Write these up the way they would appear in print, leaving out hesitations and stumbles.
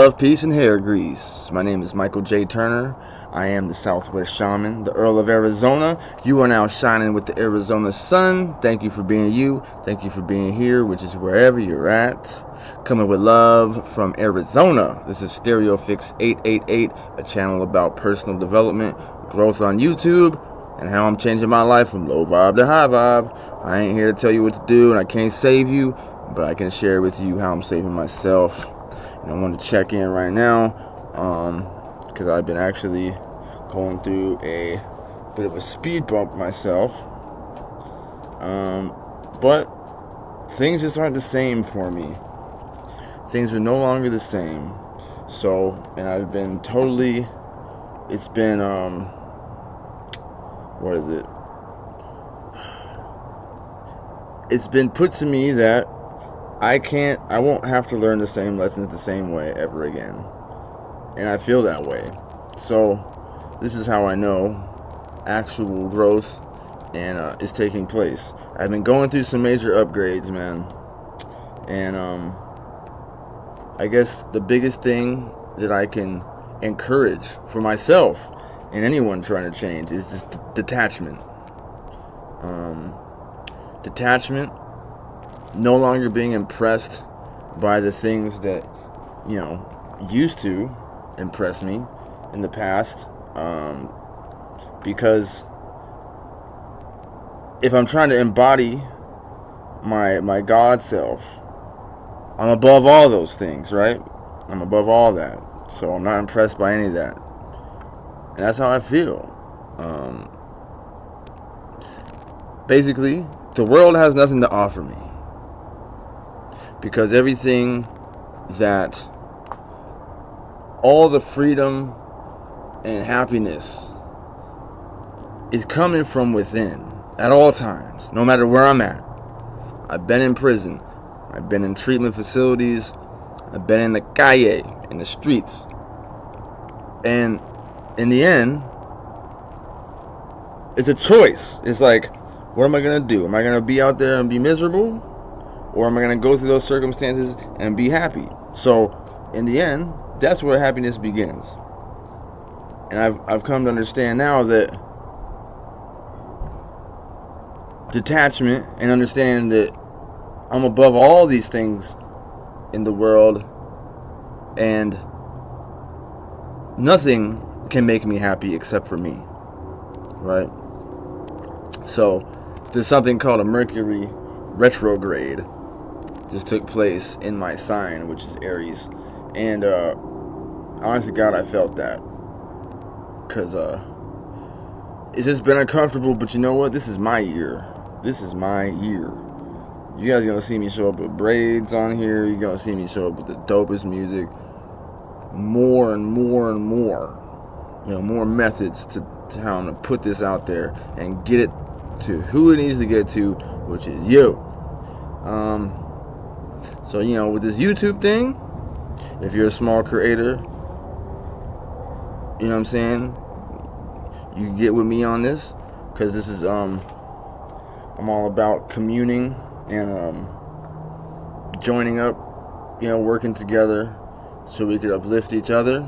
Love, peace, and hair grease. My name is Michael J. Turner. I am the Southwest Shaman, the Earl of Arizona. You are now shining with the Arizona sun. Thank you for being you. Thank you for being here, which is wherever you're at. Coming with love from Arizona. This is StereoPHX 888, a channel about personal development, growth on YouTube, and how I'm changing my life from low vibe to high vibe. I ain't here to tell you what to do, and I can't save you, but I can share with you how I'm saving myself. And I want to check in right now because I've been actually going through a bit of a speed bump myself, but things just aren't the same for me. Things are no longer the same. So, and I've been totally, it's been what is it, it's been put to me that I won't have to learn the same lessons the same way ever again. And I feel that way. So this is how I know actual growth and is taking place. I've been going through some major upgrades, man. And I guess the biggest thing that I can encourage for myself and anyone trying to change is just detachment. Detachment. No longer being impressed by the things that, used to impress me in the past, because if I'm trying to embody my God self, I'm above all those things, right? I'm above all that, so I'm not impressed by any of that, and that's how I feel. Basically, the world has nothing to offer me, because everything that, all the freedom and happiness is coming from within at all times, no matter where I'm at. I've been in prison, I've been in treatment facilities, I've been in the calle, in the streets, and in the end, it's a choice. It's like, what am I gonna do? Am I gonna be out there and be miserable? Or am I going to go through those circumstances and be happy? So, in the end, that's where happiness begins. And I've come to understand now that detachment and understanding that I'm above all these things in the world, and nothing can make me happy except for me, right? So, there's something called a Mercury retrograde. Just took place in my sign, which is Aries, and honest to God, I felt that, because it's just been uncomfortable. But you know what? This is my year. This is my year. You guys are gonna see me show up with braids on here. You're gonna see me show up with the dopest music, more and more and more. More methods to how I'm gonna put this out there and get it to who it needs to get to, which is you. So, with this YouTube thing, if you're a small creator, you know what I'm saying, you can get with me on this, because this is, I'm all about communing and joining up, working together so we could uplift each other.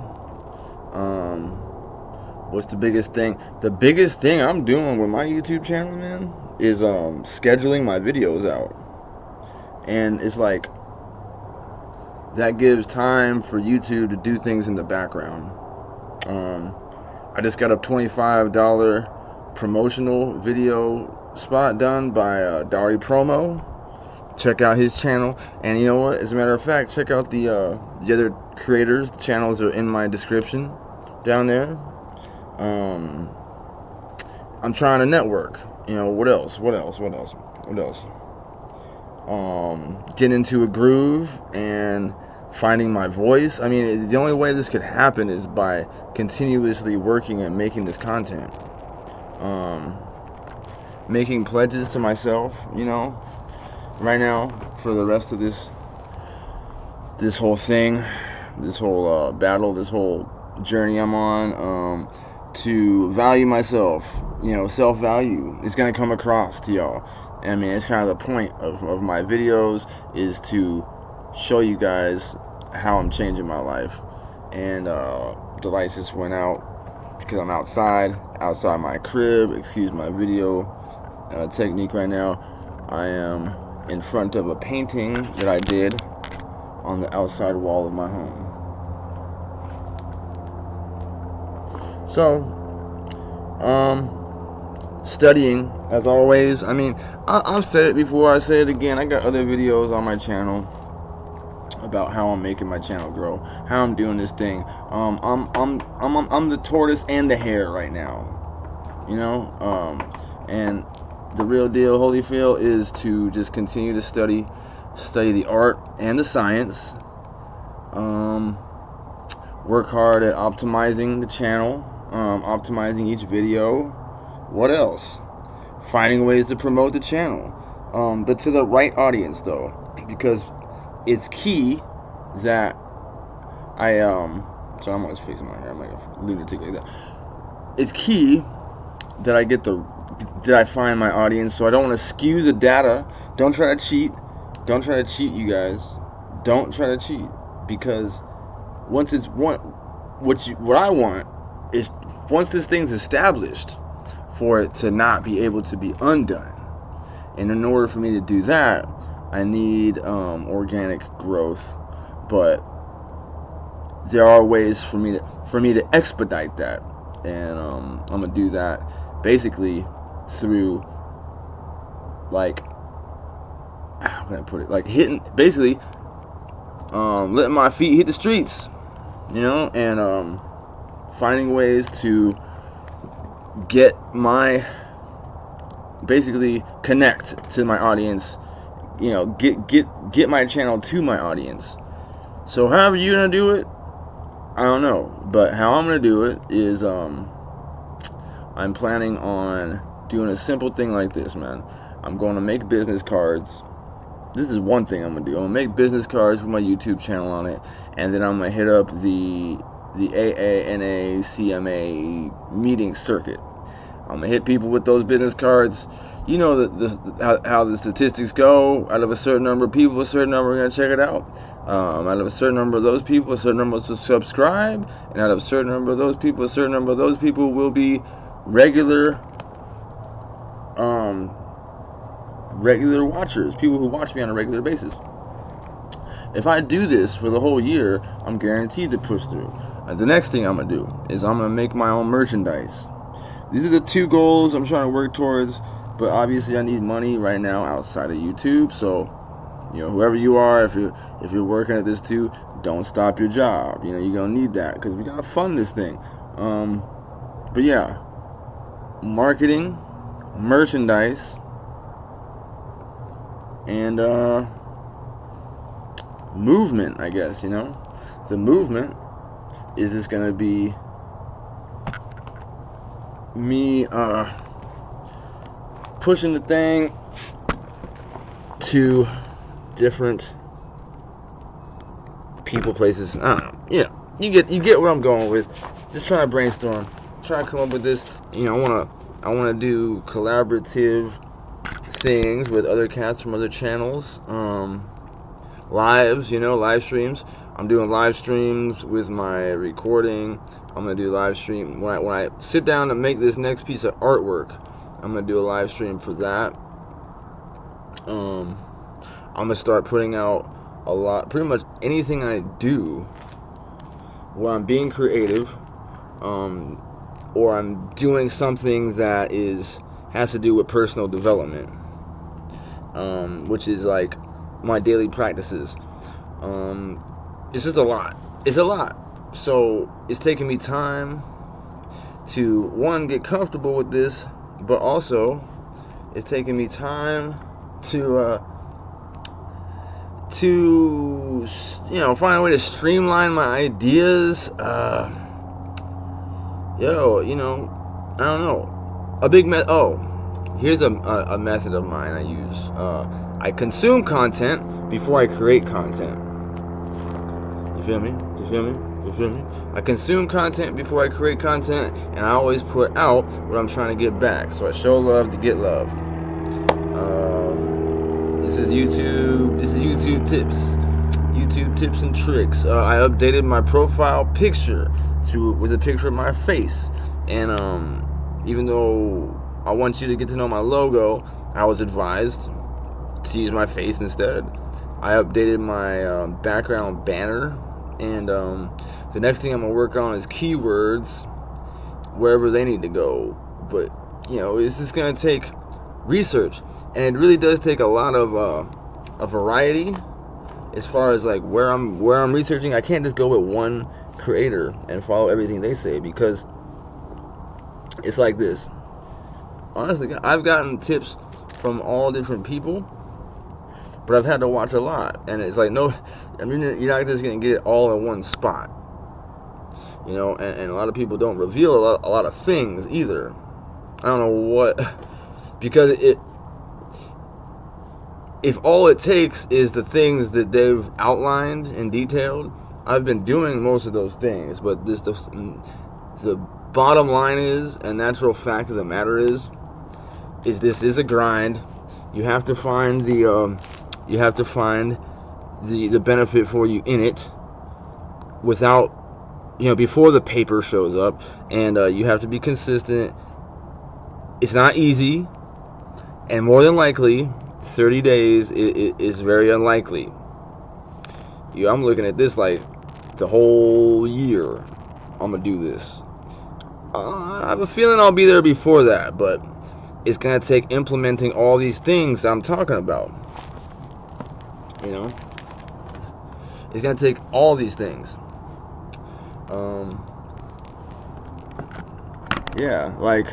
What's the biggest thing? The biggest thing I'm doing with my YouTube channel, man, is scheduling my videos out. And it's like, that gives time for YouTube to do things in the background. I just got a $25 promotional video spot done by Darripromo. Check out his channel. And you know what? As a matter of fact, check out the other creators. The channels are in my description down there. I'm trying to network. What else? Get into a groove and finding my voice. I mean, the only way this could happen is by continuously working and making this content. Making pledges to myself, right now, for the rest of this whole thing, this whole battle, this whole journey I'm on, to value myself. Self-value is going to come across to y'all. I mean, it's kind of the point of my videos, is to show you guys how I'm changing my life. And the lights just went out because I'm outside my crib. Excuse my video technique right now. I am in front of a painting that I did on the outside wall of my home. So, studying as always. I mean, I've said it before, I say it again. I got other videos on my channel about how I'm making my channel grow, how I'm doing this thing. I'm the tortoise and the hare right now, you know. And the real deal, Holyfield, is to just continue to study the art and the science. Work hard at optimizing the channel, optimizing each video. What else? Finding ways to promote the channel, but to the right audience though, because it's key that I so I'm always fixing my hair. I'm like a lunatic like that. It's key that I find my audience, so I don't want to skew the data. Don't try to cheat. Don't try to cheat, you guys. Don't try to cheat, because what I want is, once this thing's established, for it to not be able to be undone. And in order for me to do that, I need organic growth, but there are ways for me to expedite that, and I'm gonna do that basically through, like, how can I put it, like basically letting my feet hit the streets, you know, and finding ways to basically connect to my audience, you know, get my channel to my audience. So however you're gonna do it, I don't know, but how I'm gonna do it is I'm planning on doing a simple thing like this, man. I'm going to make business cards. This is one thing I'm gonna do. I'm gonna make business cards with my YouTube channel on it, and then I'm gonna hit up the AANA CMA meeting circuit. I'm gonna hit people with those business cards. You know how the statistics go. Out of a certain number of people, a certain number are gonna check it out. Out of a certain number of those people, a certain number will subscribe, and out of a certain number of those people, a certain number of those people will be regular watchers, people who watch me on a regular basis. If I do this for the whole year, I'm guaranteed to push through. The next thing I'm gonna do is I'm gonna make my own merchandise. These are the two goals I'm trying to work towards, but obviously I need money right now outside of YouTube. So, you know, whoever you are, if you're working at this too, don't stop your job. You know, you're gonna need that, because we gotta fund this thing. But yeah, marketing, merchandise, and movement, I guess. You know, the movement is just gonna be me pushing the thing to different people, places. I don't know. Yeah, you get where I'm going with. Just trying to brainstorm, trying to come up with this. You know, I wanna do collaborative things with other cats from other channels. Lives, you know, live streams. I'm doing live streams with my recording. I'm gonna do live stream when I sit down to make this next piece of artwork. I'm gonna do a live stream for that. I'm gonna start putting out a lot, pretty much anything I do where I'm being creative, or I'm doing something that has to do with personal development, which is like my daily practices. It's just a lot. It's a lot. So it's taking me time to, one, get comfortable with this, but also it's taking me time to you know, find a way to streamline my ideas. You know, I don't know. Here's a method of mine I use. I consume content before I create content. You feel me? I consume content before I create content, and I always put out what I'm trying to get back. So I show love to get love. This is YouTube tips. YouTube tips and tricks. I updated my profile picture with a picture of my face, and even though I want you to get to know my logo, I was advised to use my face instead. I updated my background banner, and the next thing I'm gonna work on is keywords wherever they need to go. But you know, it's just gonna take research, and it really does take a lot of a variety as far as like where I'm researching. I can't just go with one creator and follow everything they say, because it's like this. Honestly, I've gotten tips from all different people, but I've had to watch a lot, and it's like, no, I mean, you're not just gonna get it all in one spot, you know. And a lot of people don't reveal a lot of things either. I don't know what, because if all it takes is the things that they've outlined and detailed, I've been doing most of those things. But the bottom line is, a natural fact of the matter is this is a grind. You have to find the benefit for you in it, without, you know, before the paper shows up, and you have to be consistent. It's not easy, and more than likely 30 days is very unlikely. I'm looking at this like the whole year I'm gonna do this. I have a feeling I'll be there before that, but it's gonna take implementing all these things that I'm talking about. You know, it's gonna take all these things. Yeah, like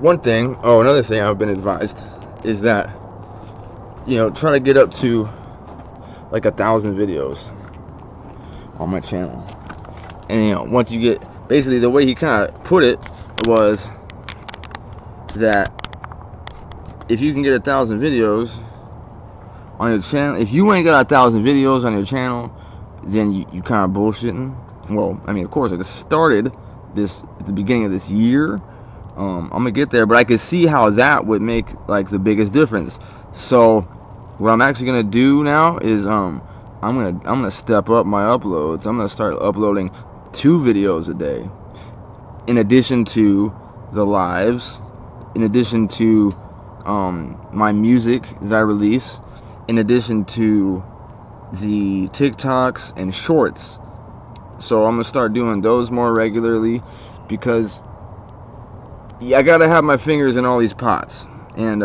another thing I've been advised is that, you know, try to get up to like 1,000 videos on my channel. And you know, once you get, basically the way he kind of put it was that if you can get 1,000 videos on your channel, if you ain't got 1,000 videos on your channel, then you kind of bullshitting. Well, I mean, of course, I just started this at the beginning of this year. I'm gonna get there, but I could see how that would make like the biggest difference. So what I'm actually gonna do now is I'm gonna step up my uploads. I'm gonna start uploading 2 videos a day, in addition to the lives, in addition to my music that I release, in addition to the TikToks and shorts. So I'm gonna start doing those more regularly, because I gotta have my fingers in all these pots. And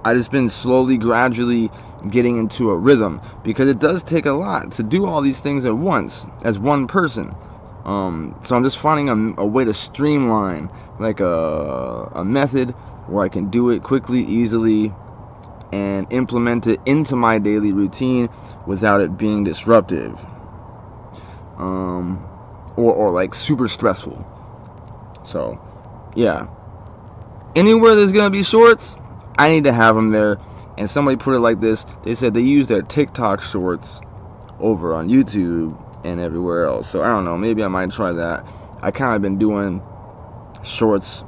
I just been slowly, gradually getting into a rhythm, because it does take a lot to do all these things at once as one person. So I'm just finding a way to streamline, like a method where I can do it quickly, easily, and implement it into my daily routine without it being disruptive, or like super stressful. So yeah, anywhere there's gonna be shorts, I need to have them there. And somebody put it like this: they said they use their TikTok shorts over on YouTube and everywhere else. So I don't know, maybe I might try that. I kind of been doing shorts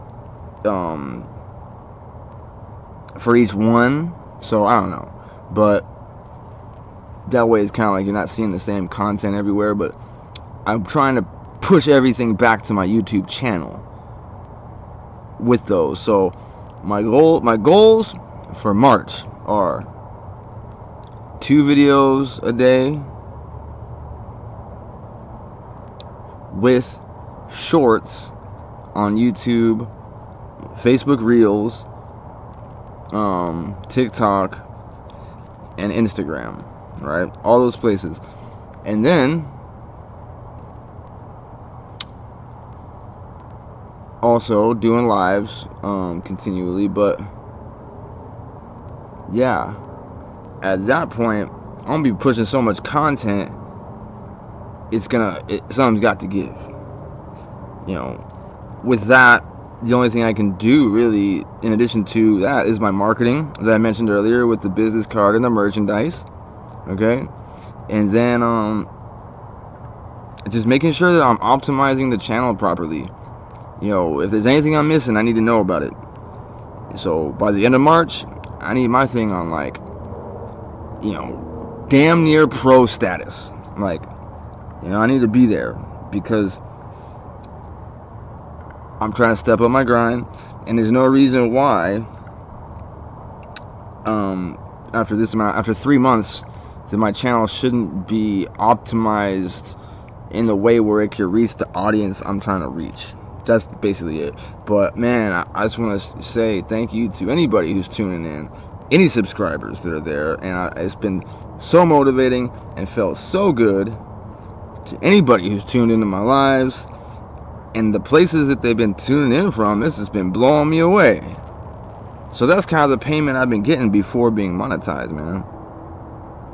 for each one, so I don't know, but that way it's kind of like you're not seeing the same content everywhere. But I'm trying to push everything back to my YouTube channel with those. So my goals for March are 2 videos a day with shorts on YouTube, Facebook Reels, TikTok, and Instagram, right? All those places. And then also doing lives continually. But yeah, at that point I'm gonna be pushing so much content, something's got to give. You know, with that, the only thing I can do really in addition to that is my marketing, as I mentioned earlier, with the business card and the merchandise. Okay, and then just making sure that I'm optimizing the channel properly. You know, if there's anything I'm missing, I need to know about it. So by the end of March, I need my thing on, like, you know, damn near pro status. Like, you know, I need to be there because I'm trying to step up my grind, and there's no reason why after 3 months that my channel shouldn't be optimized in the way where it can reach the audience I'm trying to reach. That's basically it. But man, I just want to say thank you to anybody who's tuning in, any subscribers that are there, and it's been so motivating and felt so good to anybody who's tuned into my lives, and the places that they've been tuning in from. This has been blowing me away. So that's kind of the payment I've been getting before being monetized, man.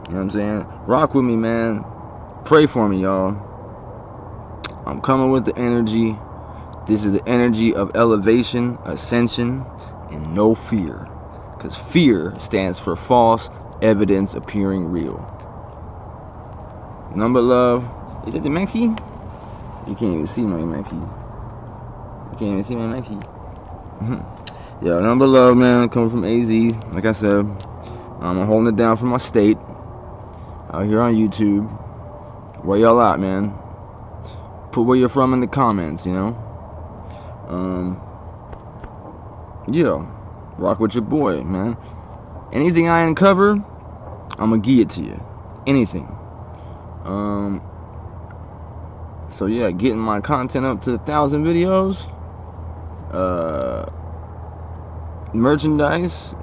You know what I'm saying? Rock with me, man. Pray for me, y'all. I'm coming with the energy. This is the energy of elevation, ascension, and no fear. Because fear stands for false evidence appearing real. Number love. Is it the Maxi? You can't even see my Maxi. You can't even see my Maxi. Yeah, number love, man. Coming from AZ. Like I said, I'm holding it down for my state. Out here on YouTube. Where y'all at, man? Put where you're from in the comments, you know? Yeah. Rock with your boy, man. Anything I uncover, I'm gonna give it to you. Anything. So yeah, getting my content up to 1,000 videos. Merchandise.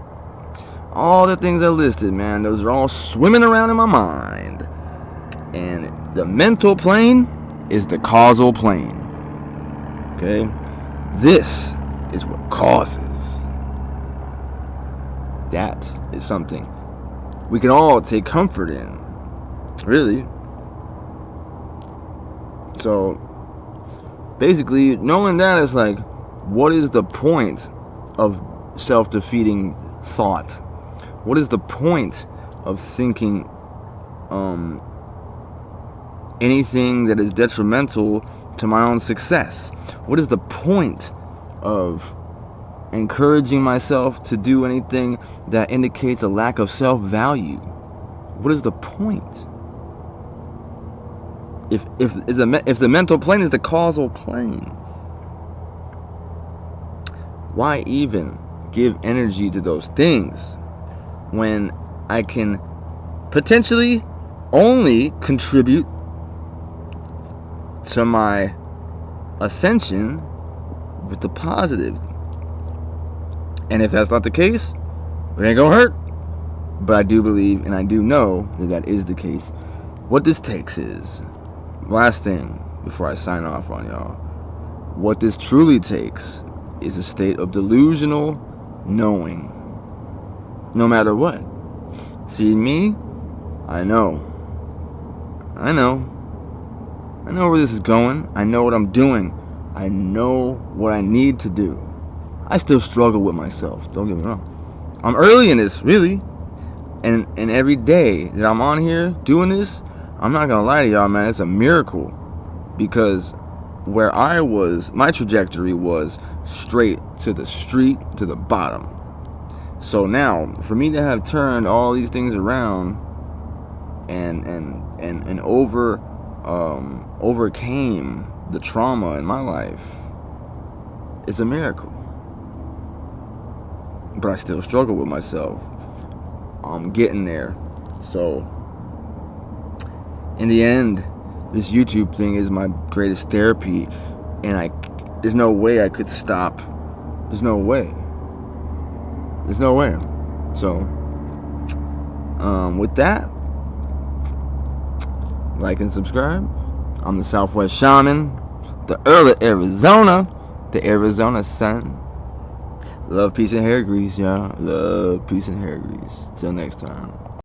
All the things I listed, man. Those are all swimming around in my mind. And the mental plane is the causal plane. Okay? This is what causes. That is something we can all take comfort in. Really. So, basically, knowing that is like, what is the point of self-defeating thought? What is the point of thinking anything that is detrimental to my own success? What is the point of encouraging myself to do anything that indicates a lack of self-value? What is the point? If the mental plane is the causal plane, why even give energy to those things when I can potentially only contribute to my ascension with the positive? And if that's not the case, it ain't gonna hurt. But I do believe and I do know that that is the case. What this takes is, last thing before I sign off on y'all, what this truly takes is a state of delusional knowing. No matter what. See me? I know where this is going. I know what I'm doing. I know what I need to do. I still struggle with myself, don't get me wrong. I'm early in this, really. And every day that I'm on here doing this, I'm not gonna lie to y'all, man, it's a miracle. Because where I was, my trajectory was straight to the street, to the bottom. So now, for me to have turned all these things around and overcame the trauma in my life, it's a miracle. But I still struggle with myself. I'm getting there. So, in the end, this YouTube thing is my greatest therapy, and there's no way I could stop. There's no way. So, with that, like and subscribe. I'm the Southwest Shaman, the Earl of Arizona, the Arizona sun. Love, peace, and hair grease, y'all. Love, peace, and hair grease. Till next time.